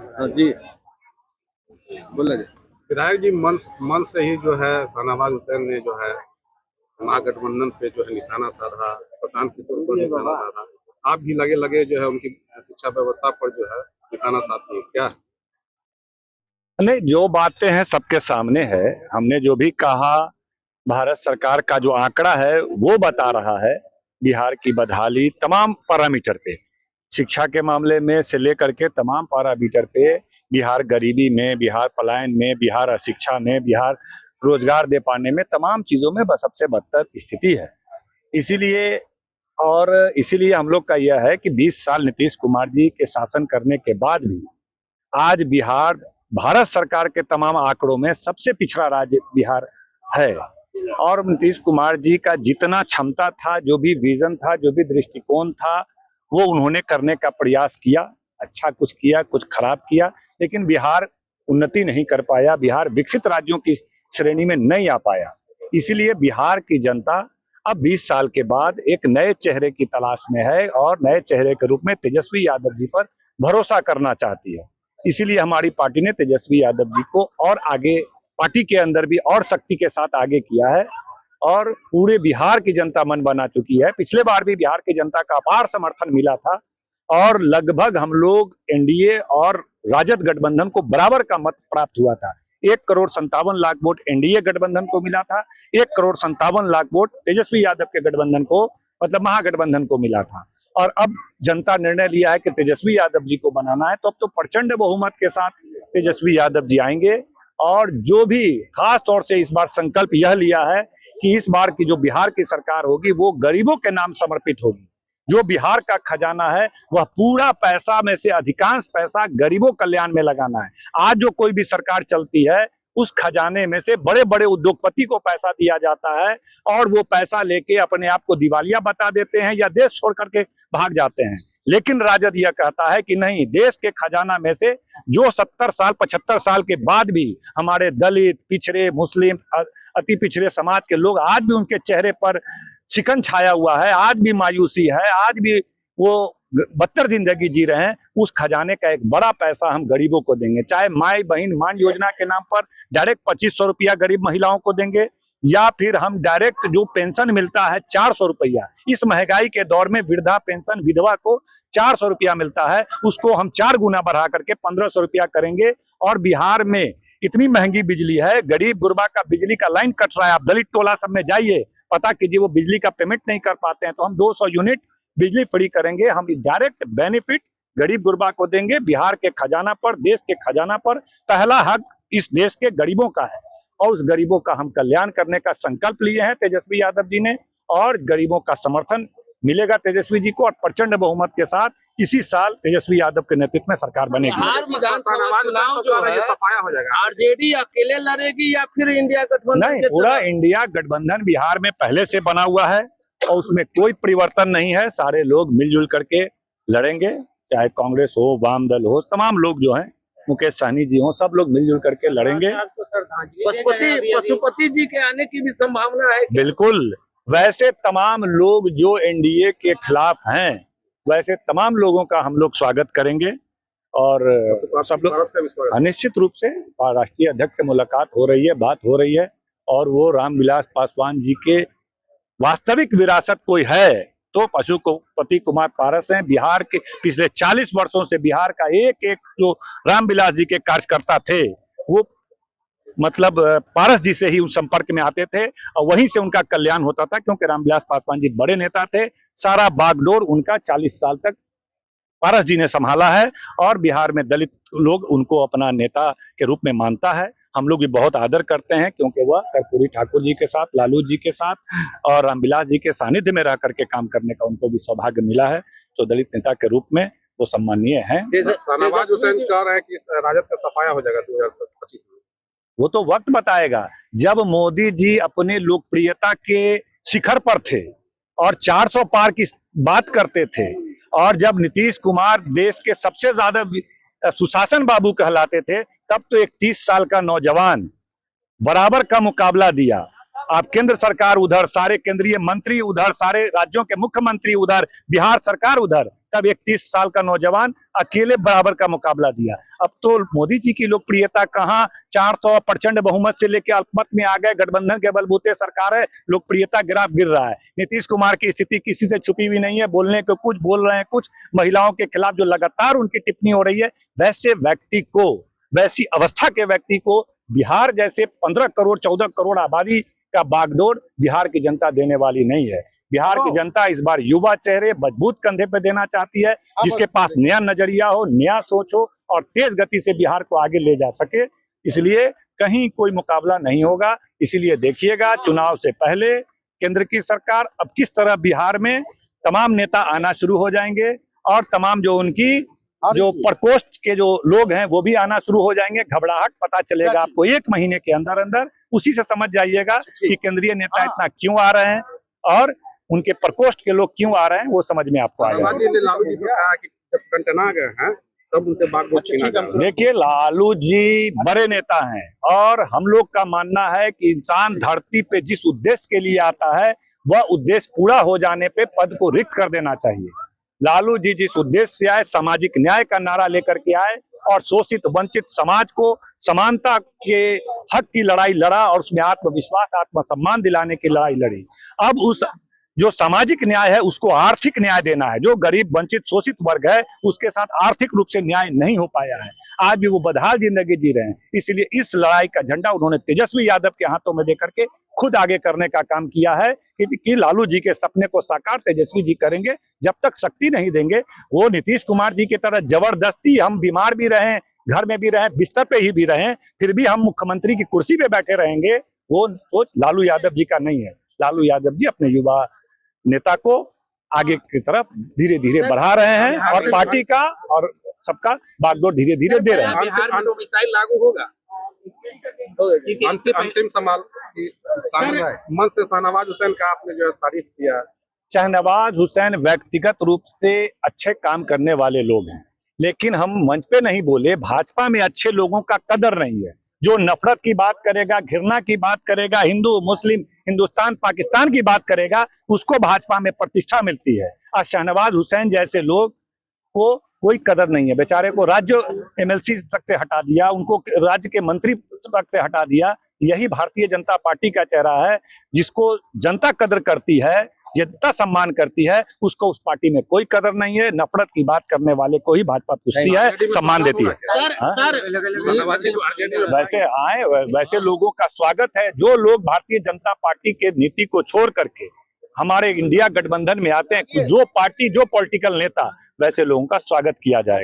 हाँ जी, बोला जी। विधायक जी मन से ही जो है शाहनवाज हुसैन ने जो है महागठबंधन पे जो है निशाना साधा, प्रशांत किशोर पर निशाना साधा। आप भी लगे लगे जो है उनकी शिक्षा व्यवस्था पर जो है निशाना साधती है क्या? नहीं, जो बातें हैं सबके सामने है। हमने जो भी कहा, भारत सरकार का जो आंकड़ा है वो बता रहा है बिहार की बदहाली तमाम पैरामीटर पे, शिक्षा के मामले में से लेकर के तमाम पैरामीटर पे, बिहार गरीबी में, बिहार पलायन में, बिहार अशिक्षा में, बिहार रोजगार दे पाने में, तमाम चीजों में बस सबसे बदतर स्थिति है। इसीलिए इसीलिए हम लोग का यह है कि 20 साल नीतीश कुमार जी के शासन करने के बाद भी आज बिहार भारत सरकार के तमाम आंकड़ों में सबसे पिछड़ा राज्य बिहार है। और नीतीश कुमार जी का जितना क्षमता था, जो भी विजन था, जो भी दृष्टिकोण था, वो उन्होंने करने का प्रयास किया। अच्छा कुछ किया, कुछ खराब किया, लेकिन बिहार उन्नति नहीं कर पाया, बिहार विकसित राज्यों की श्रेणी में नहीं आ पाया। इसीलिए बिहार की जनता अब 20 साल के बाद एक नए चेहरे की तलाश में है और नए चेहरे के रूप में तेजस्वी यादव जी पर भरोसा करना चाहती है। इसीलिए हमारी पार्टी ने तेजस्वी यादव जी को और आगे पार्टी के अंदर भी और शक्ति के साथ आगे किया है और पूरे बिहार की जनता मन बना चुकी है। पिछले बार भी बिहार की जनता का अपार समर्थन मिला था और लगभग हम लोग एनडीए और राजद गठबंधन को बराबर का मत प्राप्त हुआ था। 1,57,00,000 वोट एनडीए गठबंधन को मिला था, 1,57,00,000 वोट तेजस्वी यादव के गठबंधन को, मतलब महागठबंधन को मिला था। और अब जनता निर्णय लिया है कि तेजस्वी यादव जी को बनाना है, तो अब तो प्रचंड बहुमत के साथ तेजस्वी यादव जी आएंगे। और जो भी खास तौर से इस बार संकल्प यह लिया है कि इस बार की जो बिहार की सरकार होगी वो गरीबों के नाम समर्पित होगी। जो बिहार का खजाना है वह पूरा पैसा में से अधिकांश पैसा गरीबों कल्याण में लगाना है। आज जो कोई भी सरकार चलती है उस खजाने में से बड़े बड़े उद्योगपति को पैसा दिया जाता है और वो पैसा लेके अपने आप को दिवालिया बता देते हैं या देश छोड़ करके भाग जाते हैं। लेकिन राजद यह कहता है कि नहीं, देश के खजाना में से जो 70 साल 75 साल के बाद भी हमारे दलित, पिछड़े, मुस्लिम, अति पिछड़े समाज के लोग आज भी उनके चेहरे पर शिकन छाया हुआ है, आज भी मायूसी है, आज भी वो बदतर जिंदगी जी रहे हैं, उस खजाने का एक बड़ा पैसा हम गरीबों को देंगे। चाहे माई बहन मान योजना के नाम पर डायरेक्ट 2500 रुपया गरीब महिलाओं को देंगे, या फिर हम डायरेक्ट जो पेंशन मिलता है 400 रुपया, इस महंगाई के दौर में वृद्धा पेंशन विधवा को 400 रुपया मिलता है, उसको हम 4 गुना बढ़ा करके 1500 रुपया करेंगे। और बिहार में इतनी महंगी बिजली है, गरीब गुरबा का बिजली का लाइन कट रहा है। आप दलित टोला सब में जाइए, पता कीजिए, वो बिजली का पेमेंट नहीं कर पाते हैं। तो हम 200 यूनिट बिजली फ्री करेंगे, हम डायरेक्ट बेनिफिट गरीब गुरबा को देंगे। बिहार के खजाना पर, देश के खजाना पर पहला हक इस देश के गरीबों का है और उस गरीबों का हम कल्याण करने का संकल्प लिए हैं तेजस्वी यादव जी ने, और गरीबों का समर्थन मिलेगा तेजस्वी जी को और प्रचंड बहुमत के साथ इसी साल तेजस्वी यादव के नेतृत्व में सरकार बनेगी। बिहार विधानसभा चुनाव जो है सफाया हो जाएगा, आरजेडी अकेले लड़ेगी या फिर इंडिया गठबंधन? नहीं, पूरा इंडिया गठबंधन बिहार में पहले से बना हुआ है और उसमें कोई परिवर्तन नहीं है। सारे लोग मिलजुल करके लड़ेंगे, चाहे कांग्रेस हो, वाम दल हो, तमाम लोग जो हैं, मुकेश सहनी जी हो, सब लोग मिलजुल करके लड़ेंगे। पशुपति जी के आने की भी संभावना है? बिल्कुल, वैसे तमाम लोग जो एनडीए के खिलाफ हैं, वैसे तमाम लोगों का हम लोग स्वागत करेंगे और सब लोग निश्चित रूप से राष्ट्रीय अध्यक्ष से मुलाकात हो रही है, बात हो रही है, और वो रामविलास पासवान जी के वास्तविक विरासत कोई है तो पशुपति कुमार पारस हैं। बिहार के पिछले 40 वर्षों से बिहार का एक एक जो रामविलास जी के कार्यकर्ता थे वो मतलब पारस जी से ही उस संपर्क में आते थे और वहीं से उनका कल्याण होता था, क्योंकि रामविलास पासवान जी बड़े नेता थे। सारा बागडोर उनका 40 साल तक पारस जी ने संभाला है और बिहार में दलित लोग उनको अपना नेता के रूप में मानता है। हम लोग भी बहुत आदर करते हैं क्योंकि वह कर्पूरी ठाकुर जी के साथ, लालू जी के साथ और रामविलास जी के सानिध्य में रह करके काम करने का उनको भी सौभाग्य मिला है, तो दलित नेता के रूप में वो सम्माननीय है। शाहनवाज हुसैन कह रहे हैं कि राजद का सफाया हो जाएगा 2025 में। वो तो वक्त बताएगा। जब मोदी जी अपने लोकप्रियता के शिखर पर थे और 400 पार की बात करते थे, और जब नीतीश कुमार देश के सबसे ज्यादा सुशासन बाबू कहलाते थे, तब तो एक 30 साल का नौजवान बराबर का मुकाबला दिया। आप केंद्र सरकार उधर, सारे केंद्रीय मंत्री उधर, सारे राज्यों के मुख्यमंत्री उधर, बिहार सरकार उधर, तब एक 30 साल का नौजवान अकेले बराबर का मुकाबला दिया। अब तो मोदी जी की लोकप्रियता कहाँ 400 प्रचंड बहुमत से लेकर अल्पमत में आ गए, गठबंधन के बलबूते सरकार है, लोकप्रियता ग्राफ गिर रहा है। नीतीश कुमार की स्थिति किसी से छुपी हुई नहीं है, बोलने को कुछ बोल रहे हैं, कुछ महिलाओं के खिलाफ जो लगातार उनकी टिप्पणी हो रही है, वैसे व्यक्ति को, वैसी अवस्था के व्यक्ति को बिहार जैसे 15 करोड़ 14 करोड़ आबादी का बागडोर बिहार की जनता देने वाली नहीं है। बिहार की जनता इस बार युवा चेहरे मजबूत कंधे पे देना चाहती है, जिसके पास नया नजरिया हो, नया सोच हो और तेज गति से बिहार को आगे ले जा सके। इसलिए कहीं कोई मुकाबला नहीं होगा। इसीलिए देखिएगा चुनाव से पहले केंद्र की सरकार अब किस तरह बिहार में तमाम नेता आना शुरू हो जाएंगे और तमाम जो उनकी जो प्रकोष्ठ के जो लोग हैं वो भी आना शुरू हो जाएंगे। घबराहट पता चलेगा आपको 1 महीने के अंदर अंदर। उसी से समझ जाइएगा कि केंद्रीय नेता इतना क्यों आ रहे हैं और उनके प्रकोष्ठ के लोग क्यों आ रहे हैं, वो समझ में आपको आ जाएगा। जी ने लालू जी को कहा कि जब टंटना गए हैं तब उनसे बागडोर छीना जाएगा। देखिए लालू जी बड़े नेता हैं और हम लोग का मानना है कि इंसान धरती पे जिस उद्देश्य के लिए आता है वह उद्देश्य पूरा हो जाने पे पद को रिक्त कर देना चाहिए। लालू जी जिस उद्देश्य से आए, सामाजिक न्याय का नारा लेकर के आए और शोषित वंचित समाज को समानता के हक की लड़ाई लड़ा और उसमें आत्मविश्वास आत्मसम्मान दिलाने की लड़ाई लड़ी। अब उस जो सामाजिक न्याय है उसको आर्थिक न्याय देना है। जो गरीब वंचित शोषित वर्ग है उसके साथ आर्थिक रूप से न्याय नहीं हो पाया है, आज भी वो बदहाल जिंदगी जी रहे हैं। इसलिए इस लड़ाई का झंडा उन्होंने तेजस्वी यादव के हाथों में देकर के खुद आगे करने का काम किया है कि लालू जी के सपने को साकार तेजस्वी जी करेंगे। जब तक शक्ति नहीं देंगे वो नीतीश कुमार जी की तरह जबरदस्ती, हम बीमार भी रहें, घर में भी रहें, बिस्तर पे ही भी रहें, फिर भी हम मुख्यमंत्री की कुर्सी पे बैठे रहेंगे, वो सोच लालू यादव जी का नहीं है। लालू यादव जी अपने युवा नेता को आगे की तरफ धीरे धीरे बढ़ा रहे हैं और पार्टी का और सबका बागडोर धीरे धीरे दे रहे हैं। बिहार में डोमिसाइल लागू होगा क्योंकि इससे अंतिम सवाल मंच से शाहनवाज हुसैन का आपने जो तारीफ किया। शाहनवाज हुसैन व्यक्तिगत रूप से अच्छे काम करने वाले लोग हैं, लेकिन हम मंच पे नहीं बोले, भाजपा में अच्छे लोगों का कदर नहीं है। जो नफरत की बात करेगा, घृणा की बात करेगा, हिंदू मुस्लिम हिंदुस्तान पाकिस्तान की बात करेगा, उसको भाजपा में प्रतिष्ठा मिलती है। और शाहनवाज हुसैन जैसे लोग को कोई कदर नहीं है। बेचारे को राज्य एमएलसी तक से हटा दिया, उनको राज्य के मंत्री तक से हटा दिया। यही भारतीय जनता पार्टी का चेहरा है। जिसको जनता कदर करती है, जनता सम्मान करती है, उसको उस पार्टी में कोई कदर नहीं है। नफरत की बात करने वाले को ही भाजपा पूछती है, सम्मान देती है। वैसे आए, वैसे लोगों का स्वागत है। जो लोग भारतीय जनता पार्टी के नीति को छोड़ करके हमारे इंडिया गठबंधन में आते हैं, जो पार्टी जो पॉलिटिकल नेता, वैसे लोगों का स्वागत किया जाएगा।